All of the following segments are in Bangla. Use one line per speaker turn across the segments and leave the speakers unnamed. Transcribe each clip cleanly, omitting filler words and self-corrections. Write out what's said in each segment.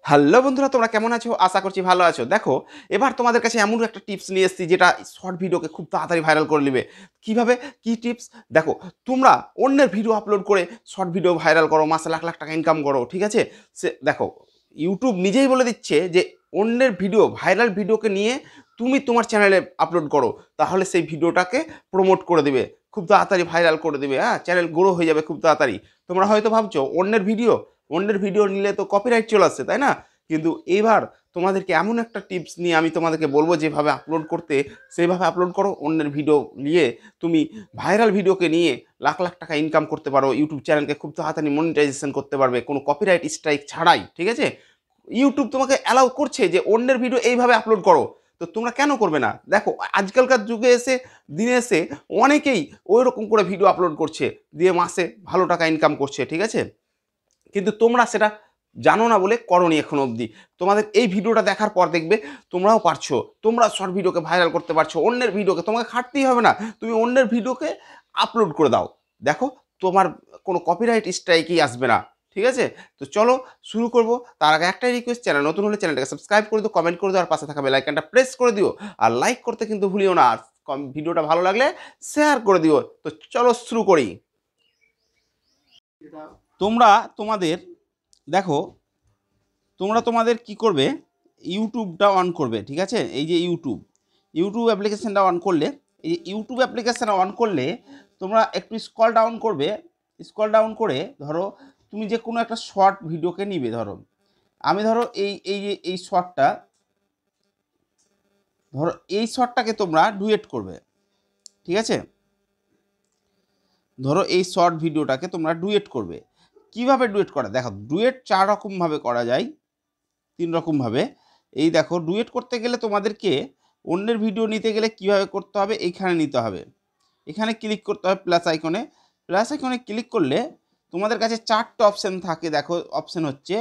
হ্যালো বন্ধুরা, তোমরা কেমন আছো? আশা করছি ভালো আছো। দেখো, এবার তোমাদের কাছে এমন একটা টিপস নিয়ে এসেছি যেটা শর্ট ভিডিওকে খুব তাড়াতাড়ি ভাইরাল করে নেবে। কিভাবে, কি টিপস? দেখো, তোমরা অন্যের ভিডিও আপলোড করে শর্ট ভিডিও ভাইরাল করো, মাসে লাখ লাখ টাকা ইনকাম করো, ঠিক আছে? দেখো, ইউটিউব নিজেই বলে দিচ্ছে যে অন্যের ভিডিও, ভাইরাল ভিডিওকে নিয়ে তুমি তোমার চ্যানেলে আপলোড করো, তাহলে সেই ভিডিওটাকে প্রমোট করে দেবে, খুব তাড়াতাড়ি ভাইরাল করে দেবে। হ্যাঁ, চ্যানেল গ্রো হয়ে যাবে খুব তাড়াতাড়ি। তোমরা হয়তো ভাবছো অন্যের ভিডিও নিলে তো কপিরাইট চলে আসছে, তাই না? কিন্তু এইবার তোমাদেরকে এমন একটা টিপস নিয়ে আমি তোমাদেরকে বলবো, যেভাবে আপলোড করতে সেইভাবে আপলোড করো। অন্যের ভিডিও নিয়ে তুমি ভাইরাল ভিডিওকে নিয়ে লাখ লাখ টাকা ইনকাম করতে পারো, ইউটিউব চ্যানেলকে খুব তাড়াতাড়ি মনিটাইজেশন করতে পারবে কোনো কপিরাইট স্ট্রাইক ছাড়াই, ঠিক আছে? ইউটিউব তোমাকে অ্যালাউ করছে যে অন্যের ভিডিও এইভাবে আপলোড করো, তো তোমরা কেন করবে না? দেখো, আজকালকার যুগে দিনে এসে অনেকেই ওই রকম করে ভিডিও আপলোড করছে, দিয়ে মাসে ভালো টাকা ইনকাম করছে, ঠিক আছে? কিন্তু তোমরা সেটা জানো না বলে করনি এখনো অবধি। তোমাদের এই ভিডিওটা দেখার পর দেখবে তোমরাও পারছো, তোমরা শর্ট ভিডিওকে ভাইরাল করতে পারছো। অন্যের ভিডিওকে তোমাকে খাটতেই হবে না, তুমি অন্যের ভিডিওকে আপলোড করে দাও, দেখো তোমার কোনো কপিরাইট স্ট্রাইকই আসবে না, ঠিক আছে? তো চলো শুরু করব। তার আগে একটাই রিকোয়েস্ট, চ্যানেল নতুন হলে চ্যানেলটাকে সাবস্ক্রাইব করে দিও, কমেন্ট করে দিও, আর পাশে থাকা বেল আইকনটা প্রেস করে দিও, আর লাইক করতে কিন্তু ভুলিও না। আর ভিডিওটা ভালো লাগলে শেয়ার করে দিও। তো চলো শুরু করি। তোমরা তোমাদের দেখো, তোমাদের কি করবে, ইউটিউবটা অন করবে, ঠিক আছে? এই যে ইউটিউব অ্যাপ্লিকেশানটা অন করলে, এই যে ইউটিউব অ্যাপ্লিকেশান অন করলে তোমরা একটু স্ক্রল ডাউন করবে। স্ক্রল ডাউন করে ধরো তুমি যে কোনো একটা শর্ট ভিডিওকে নিবে। ধরো আমি এই শর্টটাকে তোমরা ডুয়েট করবে, ঠিক আছে? ধরো এই শর্ট ভিডিওটাকে তোমরা ডুয়েট করবে। কিভাবে ডুয়েট করা? দেখো, ডুয়েট 4 রকমভাবে করা যায়, 3 রকমভাবে। এই দেখো, ডুয়েট করতে গেলে তোমাদেরকে অন্যের ভিডিও নিতে গেলে কিভাবে করতে হবে, এইখানে নিতে হবে। এখানে ক্লিক করতে হবে প্লাস আইকনে ক্লিক করলে তোমাদের কাছে 4টে অপশান থাকে। দেখো, অপশান হচ্ছে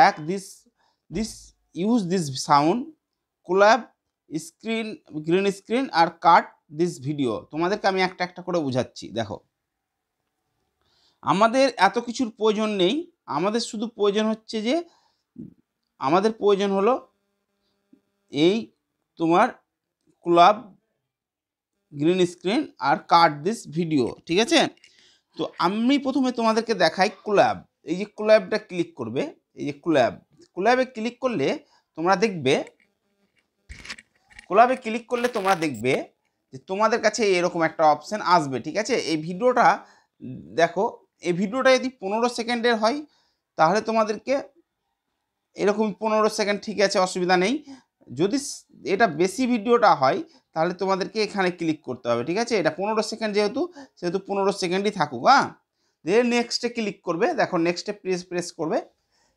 এক, use this sound, collab, screen, green screen, আর কাট দিস ভিডিও। তোমাদেরকে আমি একটা একটা করে বুঝাচ্ছি। দেখো, আমাদের এত কিছুর প্রয়োজন নেই, আমাদের শুধু প্রয়োজন হচ্ছে যে আমাদের প্রয়োজন হলো এই তোমার ক্লাব, গ্রিন স্ক্রিন, আর কাট দিস ভিডিও, ঠিক আছে? তো আমি প্রথমে তোমাদেরকে দেখাই ক্লাব। এই যে ক্লাবটা ক্লিক করবে, এই যে ক্লাবে ক্লিক করলে তোমরা দেখবে, যে তোমাদের কাছে এরকম একটা অপশান আসবে, ঠিক আছে? এই ভিডিওটা দেখো, এই ভিডিওটা যদি 15 সেকেন্ডের হয় তাহলে তোমাদেরকে এরকম 15 সেকেন্ড, ঠিক আছে, অসুবিধা নেই। যদি এটা বেশি ভিডিওটা হয় তাহলে তোমাদেরকে এখানে ক্লিক করতে হবে, ঠিক আছে? এটা 15 সেকেন্ড সেহেতু 15 সেকেন্ডই থাকুক। হ্যাঁ, দিয়ে নেক্সটে ক্লিক করবে। দেখো, নেক্সটে প্রেস করবে।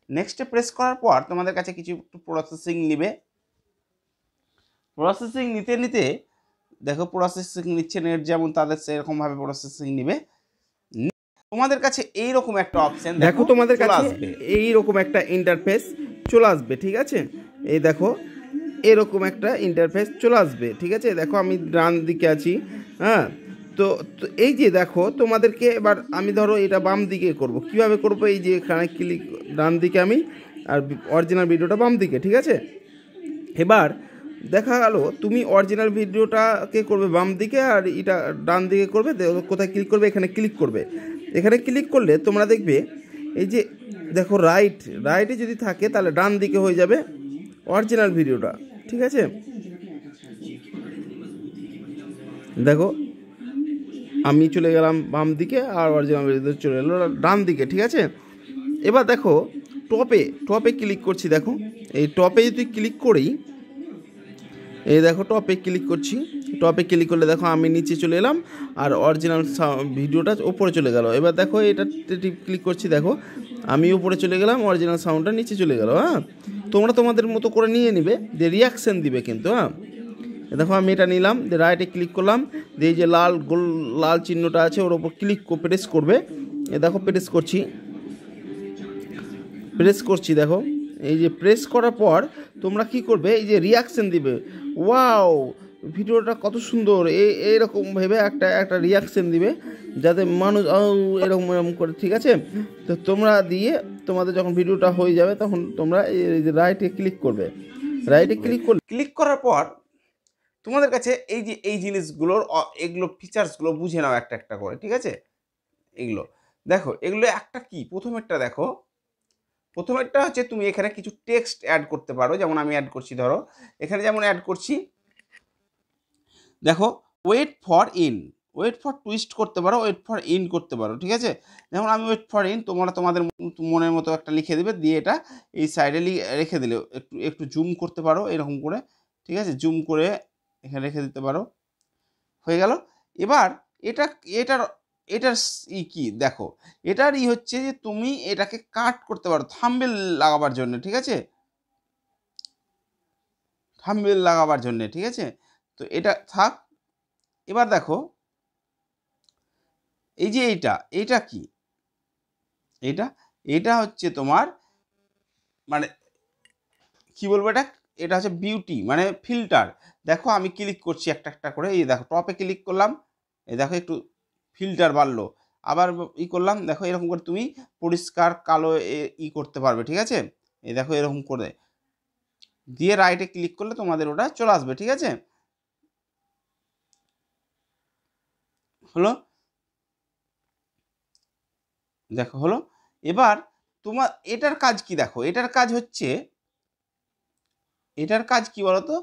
নেক্সটে প্রেস করার পর তোমাদের কাছে কিছু একটু প্রসেসিং নিবে। প্রসেসিং নিতে দেখো, প্রসেসিং নিচ্ছে, নেট যেমন তাদের সেরকমভাবে প্রসেসিং নিবে। তোমাদের কাছে এইরকম একটা অপশন দেখো, তোমাদের কাছে এইরকম একটা ইন্টারফেস চলে আসবে, ঠিক আছে? এই দেখো, এরকম একটা ইন্টারফেস চলে আসবে, ঠিক আছে? দেখো, আমি ডান দিকে আছি। হ্যাঁ, তো এই যে দেখো, তোমাদেরকে এবার আমি ধরো এটা বাম দিকে করব। কিভাবে করব? এই যে এখানে ক্লিক, ডান দিকে আমি, আর অরিজিনাল ভিডিওটা বাম দিকে, ঠিক আছে? এবার দেখা গেল তুমি অরিজিনাল ভিডিওটাকে করবে বাম দিকে, আর এটা ডান দিকে করবে। কোথায় ক্লিক করবে? এখানে ক্লিক করবে। এখানে ক্লিক করলে তোমরা দেখবে এই যে দেখো, রাইটে যদি থাকে তাহলে ডান দিকে হয়ে যাবে অরিজিনাল ভিডিওটা, ঠিক আছে? দেখো, আমি চলে গেলাম বাম দিকে, আর অরিজিনাল ভিডিও চলে গেল ডান দিকে, ঠিক আছে? এবার দেখো, টপে ক্লিক করছি। দেখো, এই টপে যদি ক্লিক করি, এই দেখো, টপে ক্লিক করছি। টপে ক্লিক করলে দেখো আমি নিচে চলে এলাম, আর অরিজিনাল ভিডিওটা উপরে চলে গেল। এবার দেখো, এটা ক্লিক করছি, দেখো আমি উপরে চলে গেলাম, অরিজিনাল সাউন্ডটা নিচে চলে গেল। হ্যাঁ, তোমরা তোমাদের মতো করে নিয়ে নিবে, যে রিয়াকশান দিবে কিন্তু। হ্যাঁ, দেখো আমি এটা নিলাম, যে রাইটে ক্লিক করলাম, যে এই যে লাল চিহ্নটা আছে ওর ওপর প্রেস করবে। এ দেখো, প্রেস করছি। দেখো, এই যে প্রেস করার পর তোমরা কি করবে? এই যে রিয়াকশান দিবে, ওয়াও ভিডিওটা কত সুন্দর, এইরকম ভেবে একটা রিয়াকশান দিবে, যাতে মানুষ এরকম করে, ঠিক আছে? তো তোমরা দিয়ে
তোমাদের যখন ভিডিওটা হয়ে যাবে তখন তোমরা এই যে রাইটে ক্লিক করবে। রাইটে
ক্লিক করার পর তোমাদের কাছে এই যে এই জিনিসগুলোর এগুলো ফিচার্সগুলো বুঝে নাও একটা একটা করে, ঠিক আছে? এগুলো দেখো, এগুলো একটা কি, প্রথমেরটা দেখো, প্রথমেরটা হচ্ছে তুমি এখানে কিছু টেক্সট অ্যাড করতে পারো, যেমন আমি অ্যাড করছি, ধরো এখানে যেমন অ্যাড করছি, দেখো wait for in, wait for twist করতে পারো, ওয়েট ফর ইন করতে পারো, ঠিক আছে? যেমন আমি ওয়েট ফর ইন, তোমরা তোমাদের মনের মতো একটা লিখে দেবে, দিয়ে এটা এই সাইডে রেখে দিলে একটু একটু জুম করতে পারো এরকম করে, ঠিক আছে? জুম করে এখানে রেখে দিতে পারো, হয়ে গেল। এবার এটা এটার এটার কি দেখো, এটার হচ্ছে যে তুমি এটাকে কাট করতে পারো থাম্বনেল লাগাবার জন্য, ঠিক আছে? থাম্বনেল লাগাবার জন্য, ঠিক আছে? তো এটা থাক। এবার দেখো এই যে এইটা কি, এটা এটা হচ্ছে তোমার মানে কি বলবো, এটা হচ্ছে বিউটি মানে ফিল্টার। দেখো আমি ক্লিক করছি একটা একটা করে, এই দেখো টপে ক্লিক করলাম, এই দেখো একটু ফিল্টার বাড়লো, আবার করলাম, দেখো এরকম করে তুমি পরিষ্কার কালো করতে পারবে, ঠিক আছে? এই দেখো এরকম করে দিয়ে রাইটে ক্লিক করলে তোমাদের ওটা চলে আসবে, ঠিক আছে? হলো, দেখো হলো। এবার তোমার এটার কাজ কি দেখো, এটার কাজ হচ্ছে, এটার কাজ কি বলতো,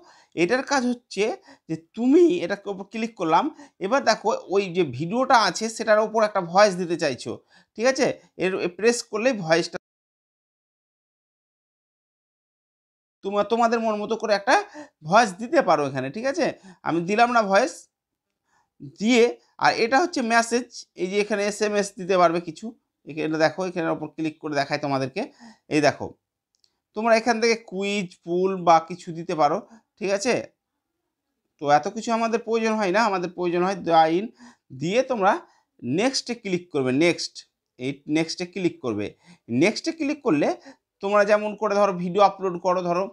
এটার কাজ হচ্ছে যে তুমি এটার উপর ক্লিক করলাম, এবার দেখো ওই যে ভিডিওটা আছে সেটার উপর একটা ভয়েস দিতে চাইছো, ঠিক আছে? এর প্রেস করলেই ভয়েসটা তোমাদের মন মতো করে একটা ভয়েস দিতে পারো এখানে, ঠিক আছে? আমি দিলাম না ভয়েস দিয়ে, আর এটা হচ্ছে মেসেজ, এই যে এখানে SMS দিতে পারবে কিছু, এখানে দেখো এখানের উপর ক্লিক করে দেখায় তোমাদেরকে, এই দেখো তোমরা এখান থেকে কুইজ পুল বা কিছু দিতে পারো, ঠিক আছে? তো এত কিছু আমাদের প্রয়োজন হয় না, আমাদের প্রয়োজন হয় ইন দিয়ে তোমরা নেক্সটে ক্লিক করবে, নেক্সট, এই নেক্সটে ক্লিক করবে। নেক্সটে ক্লিক করলে তোমরা যেমন করে ধরো ভিডিও আপলোড করো, ধরো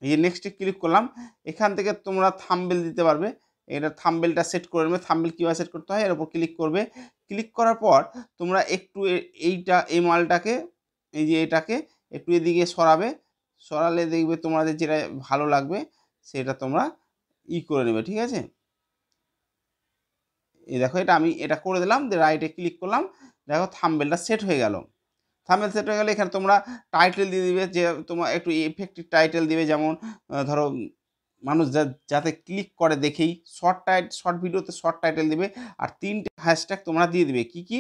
এই নেক্সটে ক্লিক করলাম, এখান থেকে তোমরা থাম্বনেল দিতে পারবে, এটা থাম্বনেলটা সেট করে নেবে। থাম্বনেল কীভাবে সেট করতে হয়, এর উপর ক্লিক করবে, ক্লিক করার পর তোমরা একটু এই মালটাকে, এই যে এটাকে একটু এদিকে সরাবে, সরালে দেখবে তোমাদের যেটা ভালো লাগবে সেটা তোমরা করে নেবে, ঠিক আছে? এই দেখো এটা আমি এটা করে দিলাম, দিয়ে রাইটে ক্লিক করলাম, দেখো থাম্বনেলটা সেট হয়ে গেল। থাম্বনেল সেট হয়ে গেলে এখানে তোমরা টাইটেল দিয়ে দিবে, যে তোমার একটু ইফেক্টিভ টাইটেল দিবে, যেমন ধরো মানুষ যাতে ক্লিক করে দেখেই, শর্ট ভিডিওতে শর্ট টাইটেল দিবে, আর 3টে হ্যাশট্যাগ তোমরা দিয়ে দিবে, কি কি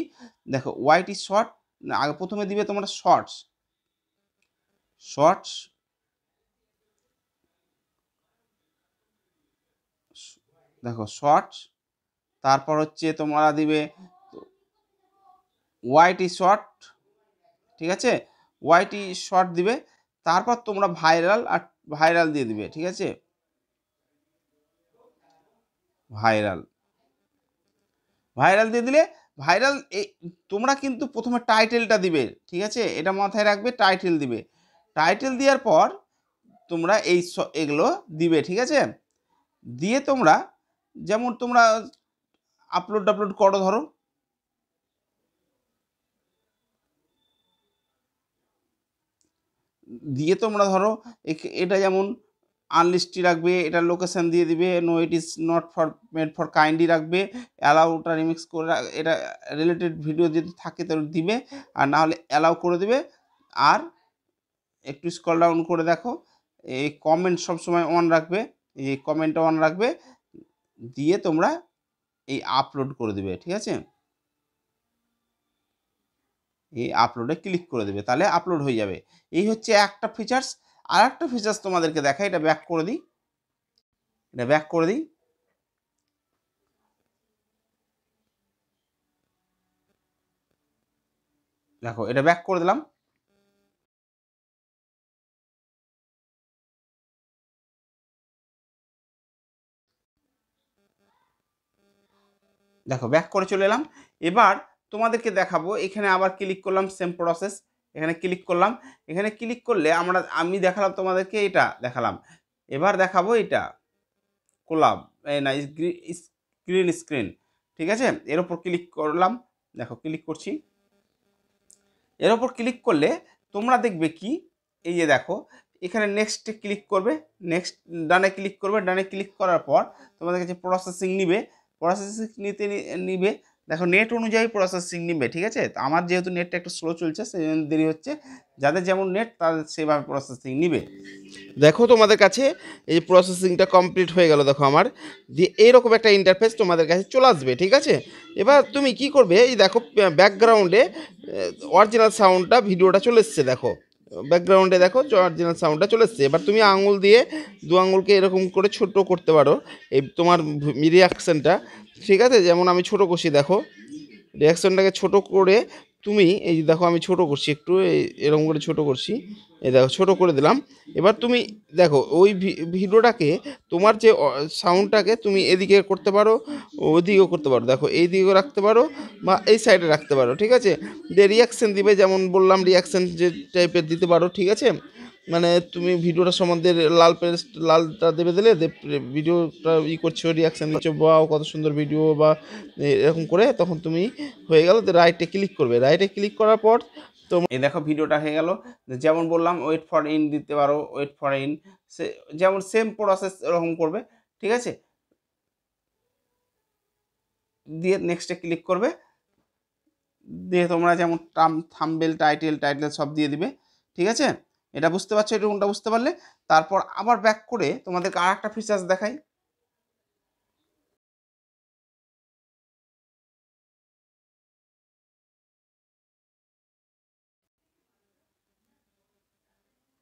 দেখো, ওয়াইটি শর্ট, আগে প্রথমে দিবে তোমরা শর্টস, শর্টস দেখো শর্টস, তারপর হচ্ছে তোমরা দিবে ওয়াইটি শর্ট, ঠিক আছে? ওয়াইটি শর্ট দিবে, তারপর তোমরা ভাইরাল, আর ভাইরাল দিয়ে দিবে, ঠিক আছে? ভাইরাল, ভাইরাল দিয়ে দিলে ভাইরাল, তোমরা কিন্তু প্রথমে টাইটেলটা দিবে, ঠিক আছে? এটা মাথায় রাখবে, টাইটেল দিবে, টাইটেল দেওয়ার পর তোমরা এগুলো দিবে, ঠিক আছে? দিয়ে তোমরা যেমন তোমরা আপলোড করো, ধরো দিয়ে তোমরা ধরো এটা যেমন আনলিস্টি রাখবে, এটা লোকেশন দিয়ে দিবে, no it is not for made for kindly রাখবে, অ্যালাউটা রিমিক্স করে এটা রিলেটেড ভিডিও যদি থাকে তাহলে দিবে, আর না হলে অ্যালাউ করে দিবে। আর একটু স্ক্রল ডাউন করে দেখো, এই কমেন্ট সবসময় অন রাখবে, এই কমেন্টটা অন রাখবে, দিয়ে তোমরা এই আপলোড করে দেবে, ঠিক আছে? এই আপলোডে ক্লিক করে দেবে, তাহলে আপলোড হয়ে যাবে। এই হচ্ছে একটা ফিচার্স। আর একটা ফিচার্স তোমাদেরকে দেখাই, এটা ব্যাক করে দিই, এটা ব্যাক করে দিই, দেখো এটা ব্যাক করে দিলাম। দেখো ব্যাক করে চলে এলাম। এবার তোমাদেরকে দেখাবো, এখানে আবার ক্লিক করলাম, সেম প্রসেস, এখানে ক্লিক করলাম, এখানে ক্লিক করলে আমি দেখালাম তোমাদেরকে, এটা দেখালাম, এবার দেখাবো এটা কোলাব, এই না স্ক্রিন, ঠিক আছে? এর উপর ক্লিক করলাম, দেখো ক্লিক করছি, এর ওপর ক্লিক করলে তোমরা দেখবে কি, এই যে দেখো এখানে নেক্সটে ক্লিক করবে, নেক্সট ডানে ক্লিক করবে, ডানে ক্লিক করার পর তোমাদের কাছে প্রসেসিং নিবে, প্রসেসিং নিবে, দেখো নেট অনুযায়ী প্রসেসিং নিবে, ঠিক আছে। তো আমার যেহেতু নেটটা একটু স্লো চলছে সেই জন্য দেরি হচ্ছে, যাদের যেমন নেট তাদের সেভাবে প্রসেসিং নিবে। দেখো তোমাদের কাছে এই প্রসেসিংটা কমপ্লিট হয়ে গেল, দেখো আমার দিয়ে এইরকম একটা ইন্টারফেস তোমাদের কাছে চলে আসবে, ঠিক আছে। এবার তুমি কি করবে, এই দেখো ব্যাকগ্রাউন্ডে অরিজিনাল সাউন্ডটা ভিডিওটা চলে এসছে, দেখো ব্যাকগ্রাউন্ডে দেখো অরিজিনাল সাউন্ডটা চলে এসছে। এবার তুমি আঙুল দিয়ে দু আঙুলকে এরকম করে ছোট করতে পারো এই তোমার রিয়াকশানটা, ঠিক আছে। যেমন আমি ছোট করছি, দেখো রিয়াকশনটাকে ছোট করে তুমি এই যে দেখো আমি ছোট করছি একটু, এরকম করে ছোট করছি, এই দেখো ছোট করে দিলাম। এবার তুমি দেখো ওই ভিডিওটাকে তোমার যে সাউন্ডটাকে তুমি এদিকে করতে পারো, ওদিকেও করতে পারো, দেখো এই দিকেও রাখতে পারো বা এই সাইডে রাখতে পারো, ঠিক আছে। যে রিয়াকশন দিবে, যেমন বললাম রিয়াকশন যে টাইপের দিতে পারো, ঠিক আছে। মানে তুমি ভিডিওটা সম্বন্ধে লাল পেস্ট লালটা দেবে, দিলে ভিডিওটা করছো রিয়াকশান দিচ্ছ, বা কত সুন্দর ভিডিও বা এরকম করে, তখন তুমি হয়ে গেল রাইটে ক্লিক করবে, রাইটে ক্লিক করার পর তো এই দেখো ভিডিওটা হয়ে গেল। যেমন বললাম ওয়েট ফর ইন দিতে পারো, ওয়েট ফর ইন সে যেমন সেম প্রসেস এরকম করবে, ঠিক আছে। দিয়ে নেক্সটে ক্লিক করবে, দিয়ে তোমরা যেমন থাম্বনেল টাইটেল সব দিয়ে দিবে, ঠিক আছে। এটা বুঝতে পারছো, এটা কোনটা বুঝতে পারলে তারপর আবার ব্যাক করে তোমাদেরকে আর একটা ফিচার্স দেখাই।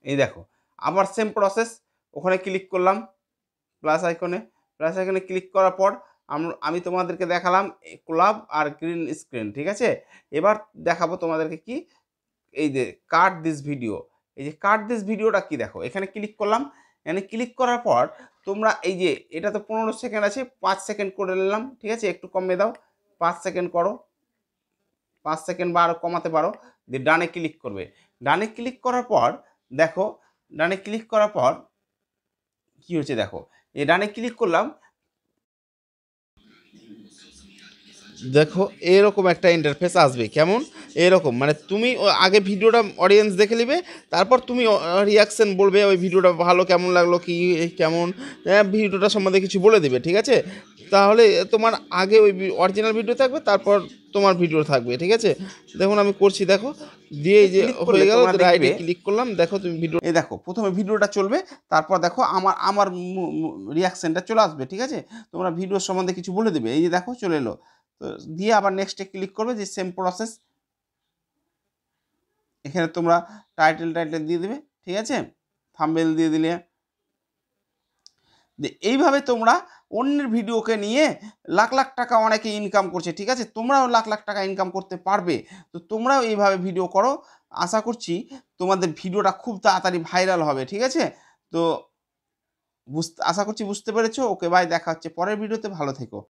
এই দেখো আবার সেম প্রসেস, ওখানে ক্লিক করলাম প্লাস আইকনে ক্লিক করার পর আমি তোমাদেরকে দেখালাম ক্লাব আর গ্রিন স্ক্রিন, ঠিক আছে। এবার দেখাবো তোমাদেরকে কি, এই যে কাট দিস ভিডিও, এই যে কাট দিস ভিডিওটা কি, দেখো এখানে ক্লিক করলাম, এখানে ক্লিক করার পর তোমরা এই যে এটা তো 15 সেকেন্ড আছে, 5 সেকেন্ড করে নিলাম, ঠিক আছে। একটু কমিয়ে দাও, 5 সেকেন্ড করো, 5 সেকেন্ড বা আরও কমাতে পারো। দিয়ে ডানে ক্লিক করবে, ডানে ক্লিক করার পর দেখো, ডানে ক্লিক করার পর কি হচ্ছে দেখো, এই ডানে ক্লিক করলাম, দেখো এরকম একটা ইন্টারফেস আসবে, কেমন এরকম, মানে তুমি আগে ভিডিওটা অডিয়েন্স দেখে নেবে, তারপর তুমি রিয়াকশন বলবে ওই ভিডিওটা ভালো কেমন লাগলো, কি কেমন ভিডিওটা সম্বন্ধে কিছু বলে দেবে, ঠিক আছে। তাহলে তোমার আগে ওই অরিজিনাল ভিডিও থাকবে, তারপর তোমার ভিডিও থাকবে, ঠিক আছে। দেখুন আমি করছি, দেখো দিয়ে এই যে হয়ে গেল, রাইটে ক্লিক করলাম, দেখো তুমি ভিডিও, এই দেখো প্রথমে ভিডিওটা চলবে, তারপর দেখো আমার রিয়াকশনটা চলে আসবে, ঠিক আছে। তোমরা ভিডিওর সম্বন্ধে কিছু বলে দেবে, এই যে দেখো চলে এলো। তো দিয়ে আবার নেক্সটে ক্লিক করবে, যে সেম প্রসেস, এখানে তোমরা টাইটেল দিয়ে দেবে, ঠিক আছে, থাম্বনেল দিয়ে দিলে। এইভাবে তোমরা অন্যের ভিডিওকে নিয়ে লাখ লাখ টাকা অনেকে ইনকাম করছে, ঠিক আছে। তোমরাও লাখ লাখ টাকা ইনকাম করতে পারবে। তো তোমরাও এইভাবে ভিডিও করো, আশা করছি তোমাদের ভিডিওটা খুব তাড়াতাড়ি ভাইরাল হবে, ঠিক আছে। তো আশা করছি বুঝতে পেরেছো। ওকে বাই, দেখা হচ্ছে পরের ভিডিওতে, ভালো থেকো।